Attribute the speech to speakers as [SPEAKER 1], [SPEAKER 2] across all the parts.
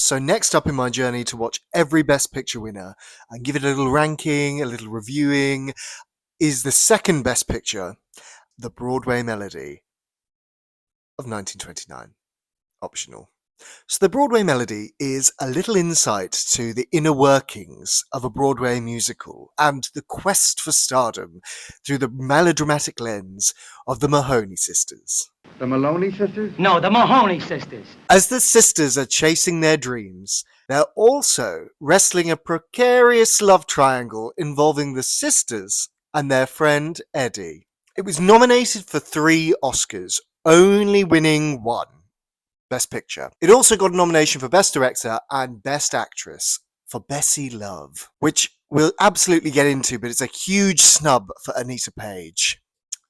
[SPEAKER 1] So next up in my journey to watch every Best Picture winner and give it a little ranking, a little reviewing, is the second Best Picture, The Broadway Melody of 1929. Optional. So the Broadway Melody is a little insight to the inner workings of a Broadway musical and the quest for stardom through the melodramatic lens of the Mahoney sisters.
[SPEAKER 2] The Maloney sisters?
[SPEAKER 3] No, the Mahoney sisters.
[SPEAKER 1] As the sisters are chasing their dreams, they're also wrestling a precarious love triangle involving the sisters and their friend Eddie. It was nominated for 3 Oscars, only winning 1. Best Picture. It also got a nomination for Best Director and Best Actress for Bessie Love, which we'll absolutely get into, but it's a huge snub for Anita Page.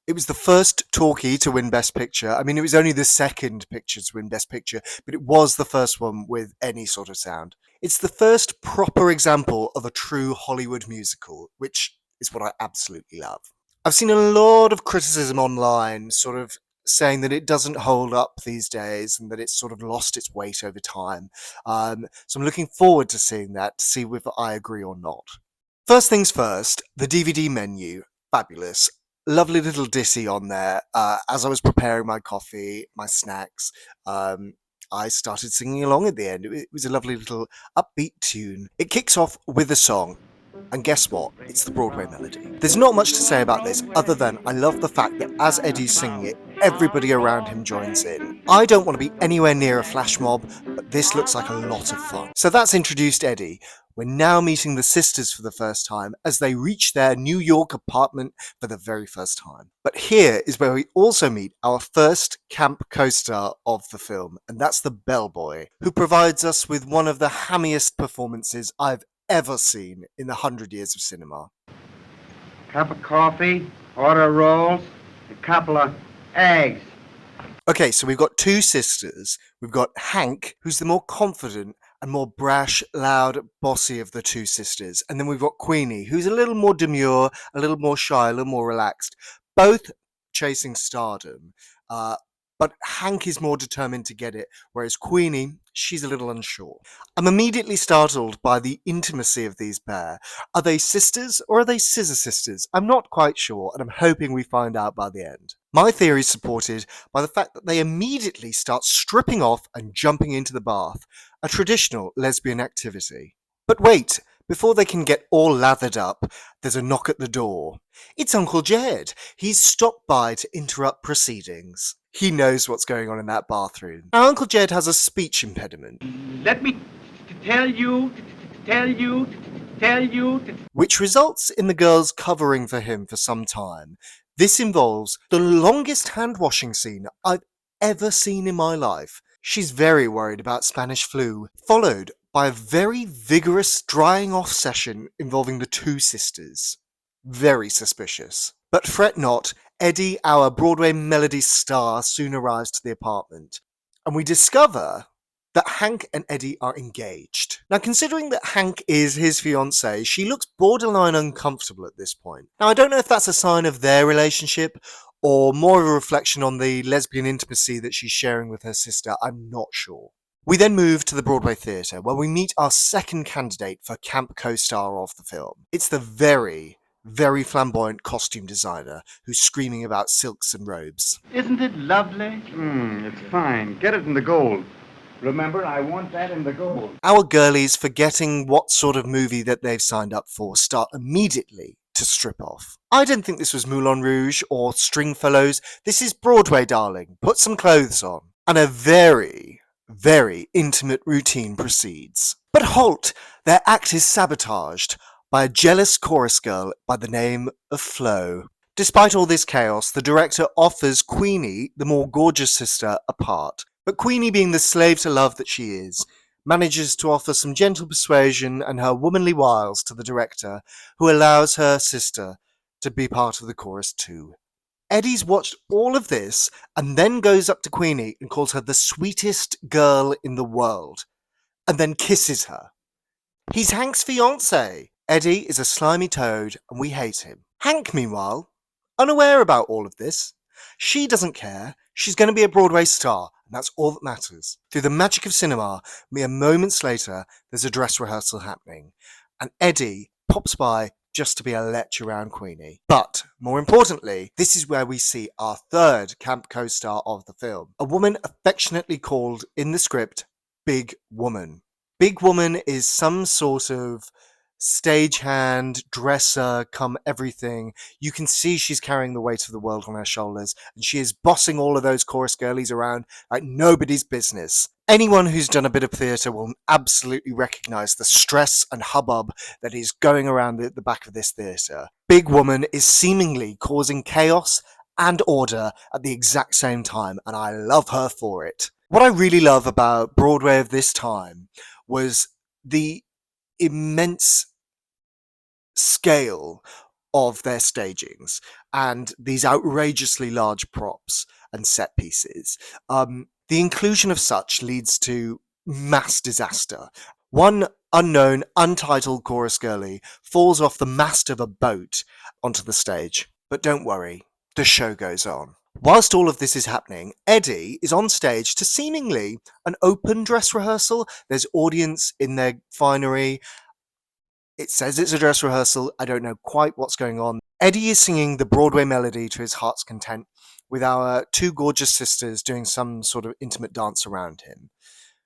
[SPEAKER 1] It was the first talkie to win Best Picture. I mean, it was only the second picture to win Best Picture, but it was the first one with any sort of sound. It's the first proper example of a true Hollywood musical, which is what I absolutely love. I've seen a lot of criticism online, sort of saying that it doesn't hold up these days and that it's sort of lost its weight over time. So I'm looking forward to seeing that, to see if I agree or not. First things first, the DVD menu, fabulous. Lovely little ditty on there. As I was preparing my coffee, my snacks, I started singing along at the end. It was a lovely little upbeat tune. It kicks off with a song. And guess what? It's the Broadway Melody. There's not much to say about this other than I love the fact that as Eddie's singing it, everybody around him joins in. I don't want to be anywhere near a flash mob, but this looks like a lot of fun. So that's introduced Eddie. We're now meeting the sisters for the first time as they reach their New York apartment for the very first time. But here is where we also meet our first camp co-star of the film, and that's the bellboy, who provides us with one of the hammiest performances I've ever seen in the 100 years of cinema.
[SPEAKER 2] Cup of coffee, order rolls, a couple of eggs.
[SPEAKER 1] Okay, so we've got 2 sisters. We've got Hank, who's the more confident and more brash, loud, bossy of the 2 sisters. And then we've got Queenie, who's a little more demure, a little more shy, a little more relaxed. Both chasing stardom. But Hank is more determined to get it, whereas Queenie, she's a little unsure. I'm immediately startled by the intimacy of these pair. Are they sisters or are they scissor sisters? I'm not quite sure, and I'm hoping we find out by the end. My theory is supported by the fact that they immediately start stripping off and jumping into the bath, a traditional lesbian activity. But wait, before they can get all lathered up, there's a knock at the door. It's Uncle Jed. He's stopped by to interrupt proceedings. He knows what's going on in that bathroom. Now, Uncle Jed has a speech impediment.
[SPEAKER 3] Let me tell you,
[SPEAKER 1] which results in the girls covering for him for some time. This involves the longest hand-washing scene I've ever seen in my life. She's very worried about Spanish flu, followed by a very vigorous drying off session involving the 2 sisters. Very suspicious. But fret not, Eddie, our Broadway Melody star, soon arrives to the apartment, and we discover that Hank and Eddie are engaged. Now, considering that Hank is his fiancée, she looks borderline uncomfortable at this point. Now, I don't know if that's a sign of their relationship or more of a reflection on the lesbian intimacy that she's sharing with her sister. I'm not sure. We then move to the Broadway Theatre, where we meet our second candidate for camp co-star of the film. It's the very flamboyant costume designer who's screaming about silks and robes.
[SPEAKER 3] Isn't it lovely?
[SPEAKER 2] It's fine. Get it in the gold. Remember, I want that in the gold.
[SPEAKER 1] Our girlies, forgetting what sort of movie that they've signed up for, start immediately to strip off. I didn't think this was Moulin Rouge or Stringfellows. This is Broadway, darling. Put some clothes on. And a very intimate routine proceeds. But halt! Their act is sabotaged by a jealous chorus girl by the name of Flo. Despite all this chaos, the director offers Queenie, the more gorgeous sister, a part. But Queenie, being the slave to love that she is, manages to offer some gentle persuasion and her womanly wiles to the director, who allows her sister to be part of the chorus too. Eddie's watched all of this and then goes up to Queenie and calls her the sweetest girl in the world, and then kisses her. He's Hank's fiancé. Eddie is a slimy toad and we hate him. Hank, meanwhile, unaware about all of this. She doesn't care. She's going to be a Broadway star, And that's all that matters. Through the magic of cinema, mere moments later, there's a dress rehearsal happening, and Eddie pops by just to be a lech around Queenie. But, more importantly, this is where we see our third camp co-star of the film, a woman affectionately called in the script Big Woman. Big Woman is some sort of stagehand, dresser, come everything. You can see she's carrying the weight of the world on her shoulders, and she is bossing all of those chorus girlies around like nobody's business. Anyone who's done a bit of theatre will absolutely recognise the stress and hubbub that is going around the back of this theatre. Big Woman is seemingly causing chaos and order at the exact same time, and I love her for it. What I really love about Broadway of this time was the immense scale of their stagings and these outrageously large props and set pieces. The inclusion of such leads to mass disaster. One unknown, untitled chorus girlie falls off the mast of a boat onto the stage. But don't worry, the show goes on. Whilst all of this is happening, Eddie is on stage to seemingly an open dress rehearsal. There's audience in their finery. It says it's a dress rehearsal. I don't know quite what's going on. Eddie is singing the Broadway Melody to his heart's content, with our two gorgeous sisters doing some sort of intimate dance around him.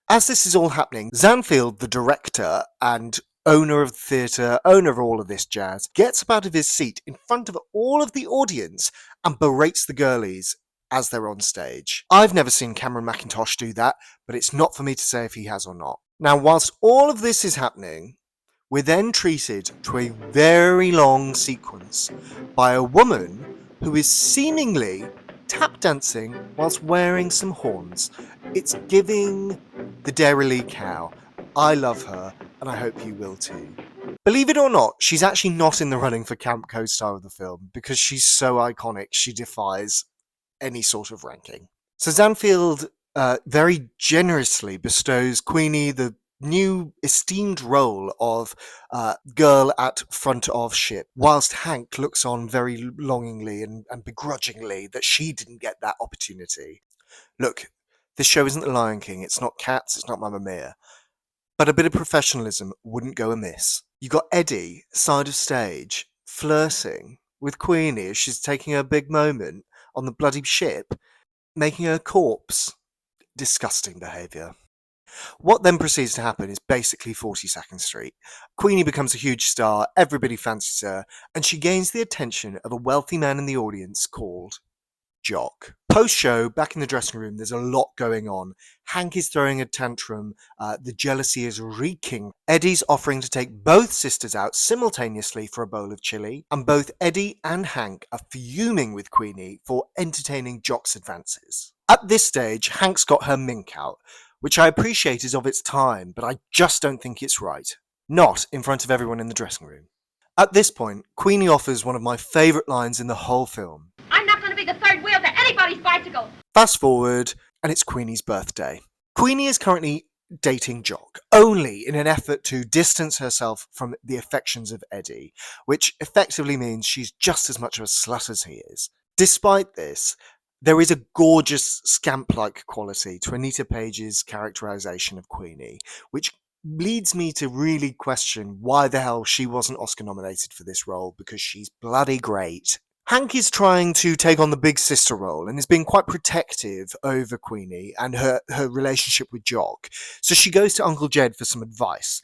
[SPEAKER 1] As this is all happening, Zanfield, the director and owner of the theatre, owner of all of this jazz, gets up out of his seat in front of all of the audience and berates the girlies as they're on stage. I've never seen Cameron Mackintosh do that, but it's not for me to say if he has or not. Now, whilst all of this is happening, we're then treated to a very long sequence by a woman who is seemingly tap dancing whilst wearing some horns. It's giving the Dairy Lee cow. I love her, and I hope you will too. Believe it or not, she's actually not in the running for camp co-star of the film because she's so iconic she defies any sort of ranking. So Zanfield very generously bestows Queenie the new esteemed role of girl at front of ship, whilst Hank looks on very longingly and begrudgingly that she didn't get that opportunity. Look, this show isn't The Lion King, it's not Cats, it's not Mamma Mia, but a bit of professionalism wouldn't go amiss. You got Eddie, side of stage, flirting with Queenie as she's taking her big moment on the bloody ship, making her corpse. Disgusting behaviour. What then proceeds to happen is basically 42nd Street. Queenie becomes a huge star, everybody fancies her, and she gains the attention of a wealthy man in the audience called Jock. Post-show, back in the dressing room, there's a lot going on. Hank is throwing a tantrum, the jealousy is reeking. Eddie's offering to take both sisters out simultaneously for a bowl of chili, and both Eddie and Hank are fuming with Queenie for entertaining Jock's advances. At this stage, Hank's got her mink out, which I appreciate is of its time, but I just don't think it's right. Not in front of everyone in the dressing room. At this point, Queenie offers one of my favourite lines in the whole film.
[SPEAKER 4] I'm not going to be the third wheel to anybody's bicycle.
[SPEAKER 1] Fast forward, and it's Queenie's birthday. Queenie is currently dating Jock, only in an effort to distance herself from the affections of Eddie, which effectively means she's just as much of a slut as he is. Despite this, there is a gorgeous scamp-like quality to Anita Page's characterization of Queenie, which leads me to really question why the hell she wasn't Oscar nominated for this role, because she's bloody great. Hank is trying to take on the big sister role and is being quite protective over Queenie and her relationship with Jock, so she goes to Uncle Jed for some advice.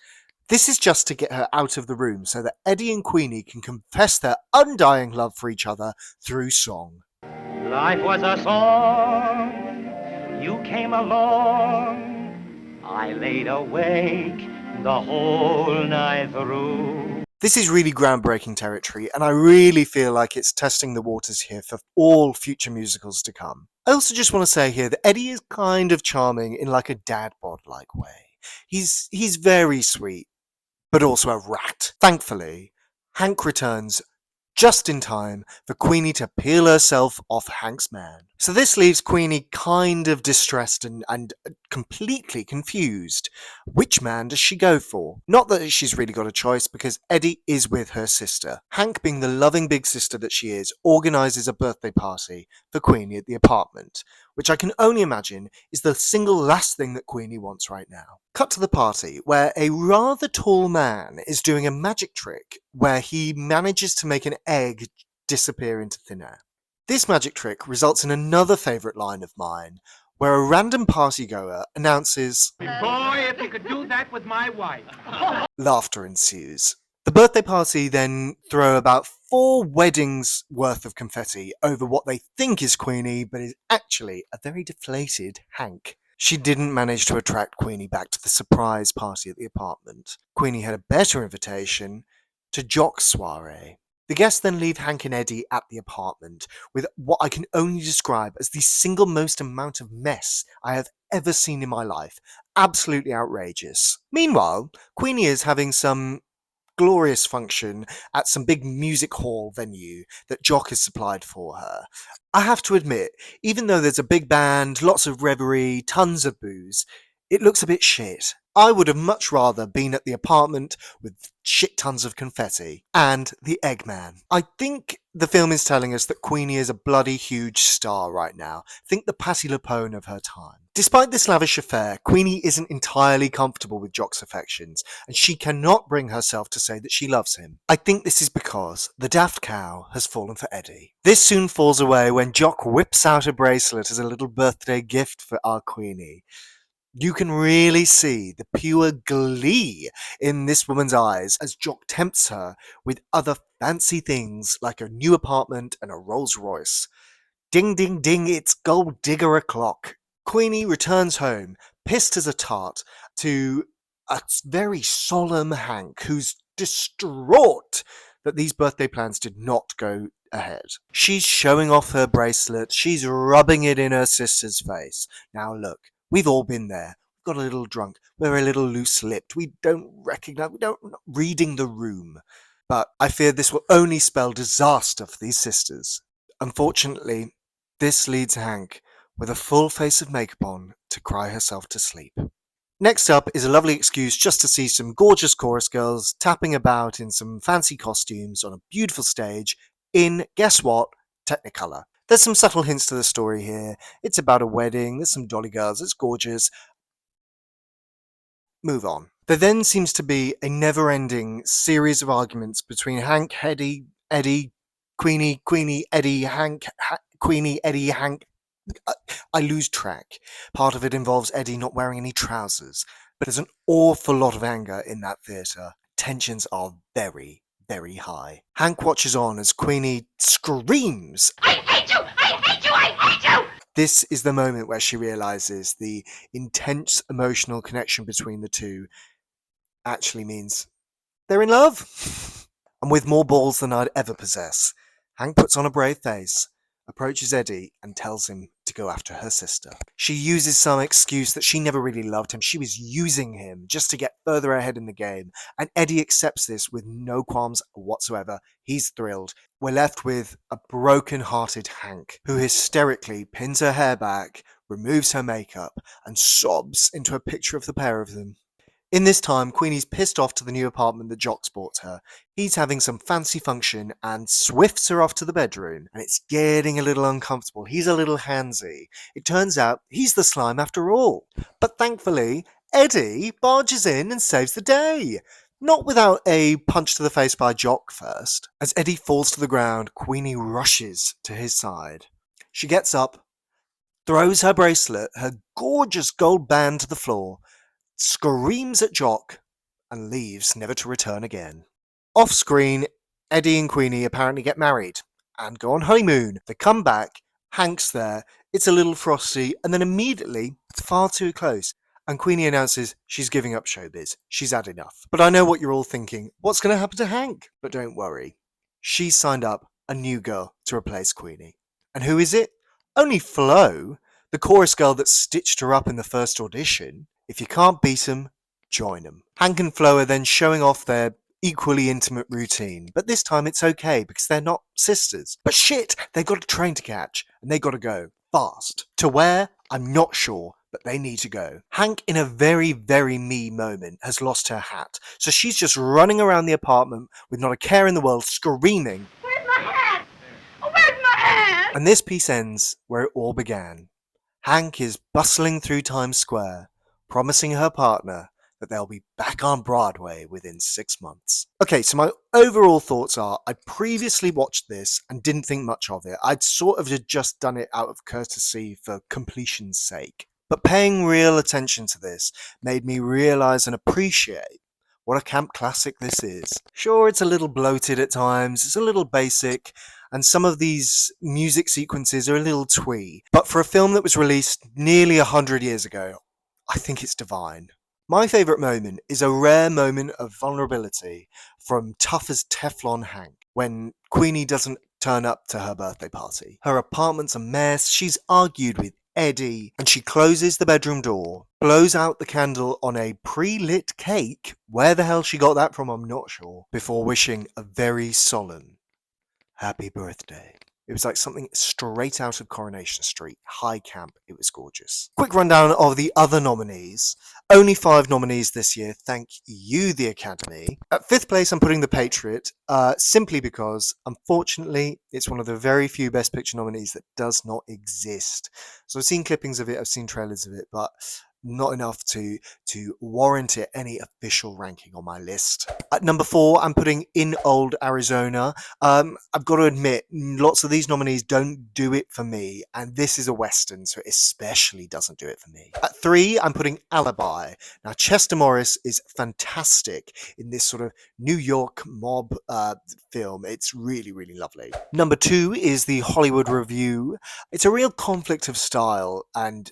[SPEAKER 1] This is just to get her out of the room so that Eddie and Queenie can confess their undying love for each other through song.
[SPEAKER 3] Life was a song, you came along, I laid awake the whole night through.
[SPEAKER 1] This is really groundbreaking territory, and I really feel like it's testing the waters here for all future musicals to come. I also just want to say here that Eddie is kind of charming in like a dad bod-like way. He's very sweet, but also a rat. Thankfully, Hank returns just in time for Queenie to peel herself off Hank's man. So this leaves Queenie kind of distressed and completely confused. Which man does she go for? Not that she's really got a choice, because Eddie is with her sister. Hank, being the loving big sister that she is, organises a birthday party for Queenie at the apartment, which I can only imagine is the single last thing that Queenie wants right now. Cut to the party, where a rather tall man is doing a magic trick where he manages to make an egg disappear into thin air. This magic trick results in another favourite line of mine, where a random partygoer announces,
[SPEAKER 2] Boy, if you could do that with my wife.
[SPEAKER 1] laughter ensues. The birthday party then throw about 4 weddings worth of confetti over what they think is Queenie, but is actually a very deflated Hank. She didn't manage to attract Queenie back to the surprise party at the apartment. Queenie had a better invitation to Jock's soiree. The guests then leave Hank and Eddie at the apartment with what I can only describe as the single most amount of mess I have ever seen in my life. Absolutely outrageous. Meanwhile, Queenie is having some glorious function at some big music hall venue that Jock has supplied for her. I have to admit, even though there's a big band, lots of revelry, tons of booze, it looks a bit shit. I would have much rather been at the apartment with shit tons of confetti and the Eggman. I think the film is telling us that Queenie is a bloody huge star right now. Think the Patti LuPone of her time. Despite this lavish affair, Queenie isn't entirely comfortable with Jock's affections, and she cannot bring herself to say that she loves him. I think this is because the daft cow has fallen for Eddie. This soon falls away when Jock whips out a bracelet as a little birthday gift for our Queenie. You can really see the pure glee in this woman's eyes as Jock tempts her with other fancy things like a new apartment and a Rolls Royce. Ding, ding, ding, it's gold digger o'clock. Queenie returns home, pissed as a tart, to a very solemn Hank, who's distraught that these birthday plans did not go ahead. She's showing off her bracelet, she's rubbing it in her sister's face. Now look, we've all been there. We've got a little drunk, we're a little loose-lipped, we don't recognize, we're not reading the room. But I fear this will only spell disaster for these sisters. Unfortunately, this leads Hank, with a full face of makeup on, to cry herself to sleep. Next up is a lovely excuse just to see some gorgeous chorus girls tapping about in some fancy costumes on a beautiful stage in, guess what, Technicolor. There's some subtle hints to the story here. It's about a wedding, there's some dolly girls, it's gorgeous. Move on. There then seems to be a never-ending series of arguments between Hank, Eddie, Queenie, Eddie, Hank, Queenie, Eddie, Hank. I lose track. Part of it involves Eddie not wearing any trousers, but there's an awful lot of anger in that theatre. Tensions are very, very high. Hank watches on as Queenie screams,
[SPEAKER 4] I hate you! I hate you! I hate you!
[SPEAKER 1] This is the moment where she realizes the intense emotional connection between the two actually means they're in love. And with more balls than I'd ever possess, Hank puts on a brave face, approaches Eddie, and tells him to go after her sister. She uses some excuse that she never really loved him. She was using him just to get further ahead in the game. And Eddie accepts this with no qualms whatsoever. He's thrilled. We're left with a broken-hearted Hank, who hysterically pins her hair back, removes her makeup, and sobs into a picture of the pair of them. In this time, Queenie's pissed off to the new apartment that Jock's bought her. He's having some fancy function and swifts her off to the bedroom, and it's getting a little uncomfortable. He's a little handsy. It turns out he's the slime after all. But thankfully, Eddie barges in and saves the day. Not without a punch to the face by Jock first. As Eddie falls to the ground, Queenie rushes to his side. She gets up, throws her bracelet, her gorgeous gold band, to the floor, screams at Jock, and leaves never to return again. Off screen, Eddie and Queenie apparently get married and go on honeymoon. They come back, Hank's there, it's a little frosty, and then immediately, it's far too close, and Queenie announces she's giving up showbiz. She's had enough. But I know what you're all thinking. What's going to happen to Hank? But don't worry. She's signed up a new girl to replace Queenie. And who is it? Only Flo, the chorus girl that stitched her up in the first audition. If you can't beat them, join them. Hank and Flo are then showing off their equally intimate routine, but this time it's okay because they're not sisters. But shit, they've got a train to catch and they got to go. fast. To where? I'm not sure, but they need to go. Hank, in a very, very me moment, has lost her hat, so she's just running around the apartment with not a care in the world, screaming.
[SPEAKER 4] Where's my hat? Oh, where's my hat?
[SPEAKER 1] And this piece ends where it all began. Hank is bustling through Times Square, promising her partner that they'll be back on Broadway within 6 months. Okay, so my overall thoughts are, I previously watched this and didn't think much of it. I'd sort of just done it out of courtesy for completion's sake. But paying real attention to this made me realise and appreciate what a camp classic this is. Sure, it's a little bloated at times, it's a little basic, and some of these music sequences are a little twee. But for a film that was released nearly 100 years ago, I think it's divine. My favourite moment is a rare moment of vulnerability from tough as Teflon Hank when Queenie doesn't turn up to her birthday party. Her apartment's a mess, she's argued with Eddie, and she closes the bedroom door, blows out the candle on a pre-lit cake, where the hell she got that from I'm not sure, before wishing a very solemn happy birthday. It was like something straight out of Coronation Street. High camp. It was gorgeous. Quick rundown of the other nominees. Only 5 nominees this year. Thank you, the Academy. At 5th place, I'm putting The Patriot, simply because, unfortunately, it's one of the very few Best Picture nominees that does not exist. So I've seen clippings of it, I've seen trailers of it, but not enough to warrant it any official ranking on my list. At number 4, I'm putting In Old Arizona. I've got to admit, lots of these nominees don't do it for me, and this is a Western, so it especially doesn't do it for me. At 3, I'm putting Alibi. Now, Chester Morris is fantastic in this sort of New York mob film. It's really, really lovely. Number 2 is The Hollywood Review. It's a real conflict of style and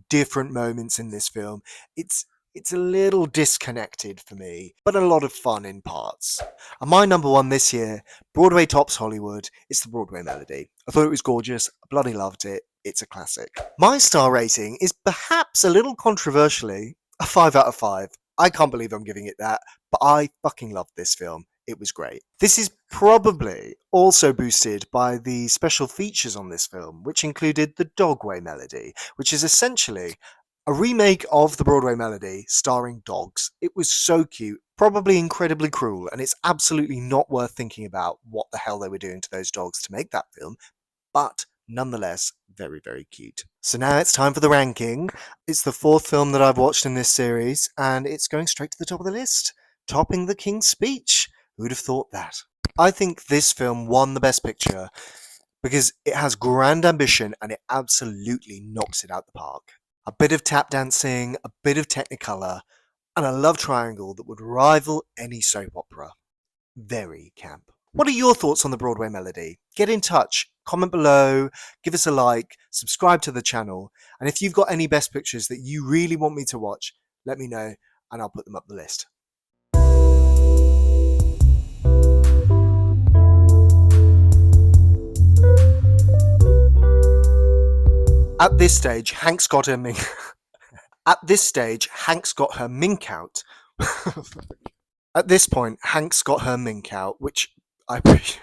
[SPEAKER 1] different moments in this film. It's a little disconnected for me, but a lot of fun in parts. And my number 1 this year, Broadway tops Hollywood, it's the Broadway Melody. I thought it was gorgeous, I bloody loved it, it's a classic. My star rating is perhaps a little controversially a 5 out of 5. I can't believe I'm giving it that, but I fucking loved this film. It was great. This is probably also boosted by the special features on this film, which included the Dogway Melody, which is essentially a remake of the Broadway Melody starring dogs. It was so cute, probably incredibly cruel, and it's absolutely not worth thinking about what the hell they were doing to those dogs to make that film, but nonetheless, very, very cute. So now it's time for the ranking. It's the 4th film that I've watched in this series, and it's going straight to the top of the list, topping The King's Speech. Who'd have thought that? I think this film won the Best Picture because it has grand ambition and it absolutely knocks it out the park. A bit of tap dancing, a bit of Technicolor, and a love triangle that would rival any soap opera. Very camp. What are your thoughts on the Broadway Melody? Get in touch, comment below, give us a like, subscribe to the channel, and if you've got any Best Pictures that you really want me to watch, let me know and I'll put them up the list. At this stage, Hank's got her mink. At this stage, Hank's got her mink out. At this point, Hank's got her mink out, which I appreciate.